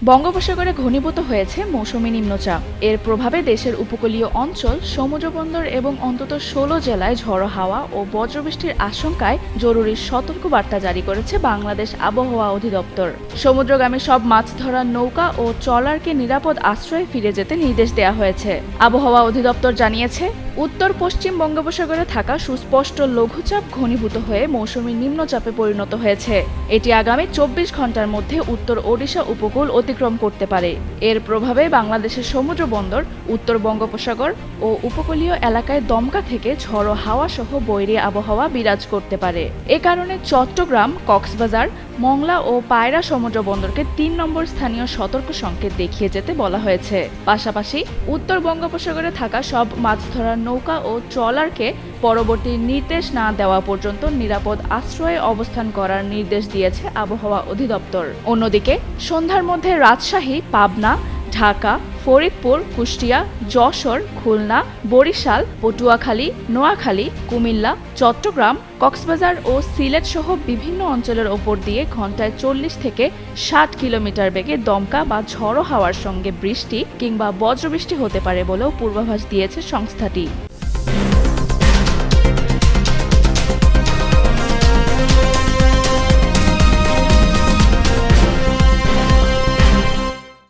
বঙ্গোপসাগরে ঘনীভূত হয়েছে মৌসুমী নিম্নচাপ। এর প্রভাবে দেশের উপকূলীয় অঞ্চল, সমুদ্রবন্দর এবং অন্তত ১৬ জেলায় ঝড়ো হাওয়া ও বজ্রবৃষ্টির আশঙ্কায় জরুরি সতর্কবার্তা জারি করেছে বাংলাদেশ আবহাওয়া অধিদপ্তর। সমুদ্রগামী সব মাছ ধরার নৌকা ও ট্রলারকে নিরাপদ আশ্রয়ে ফিরে যেতে নির্দেশ দেওয়া হয়েছে। আবহাওয়া অধিদপ্তর জানিয়েছে, উত্তর পশ্চিম বঙ্গোপসাগরে থাকা সুস্পষ্ট লঘুচাপ ঘনীভূত হয়ে মৌসুমী নিম্নচাপে পরিণত হয়েছে। এটি আগামী ২৪ ঘন্টার মধ্যে উত্তর ওড়িশা উপকূল অতিক্রম করতে পারে। এর প্রভাবে বাংলাদেশের সমুদ্র বন্দর, উত্তর বঙ্গোপসাগর ও উপকূলীয় এলাকায় দমকা থেকে ঝড়ো হাওয়া সহ বৈরী আবহাওয়া বিরাজ করতে পারে। এ কারণে চট্টগ্রাম, কক্সবাজার, মংলা ও পায়রা সমুদ্র বন্দরকে ৩ নম্বর স্থানীয় সতর্ক সংকেত দেখিয়ে যেতে বলা হয়েছে। পাশাপাশি উত্তর বঙ্গোপসাগরে থাকা সব মাছ ধরার নৌকা ও ট্রলারকে পরবর্তী নির্দেশ না দেওয়া পর্যন্ত নিরাপদ আশ্রয়ে অবস্থান করার নির্দেশ দিয়েছে আবহাওয়া অধিদপ্তর। অন্যদিকে সন্ধ্যার মধ্যে রাজশাহী, পাবনা, ঢাকা, ফরিদপুর, কুষ্টিয়া, যশোর, খুলনা, বরিশাল, পটুয়াখালী, নোয়াখালী, কুমিল্লা, চট্টগ্রাম, কক্সবাজার ও সিলেট সহ বিভিন্ন অঞ্চলের ওপর দিয়ে ঘন্টায় ৪০ থেকে ৬০ কিলোমিটার বেগে দমকা বা ঝড়ো হাওয়ার সঙ্গে বৃষ্টি কিংবা বজ্রবৃষ্টি হতে পারে বলেও পূর্বাভাস দিয়েছে সংস্থাটি।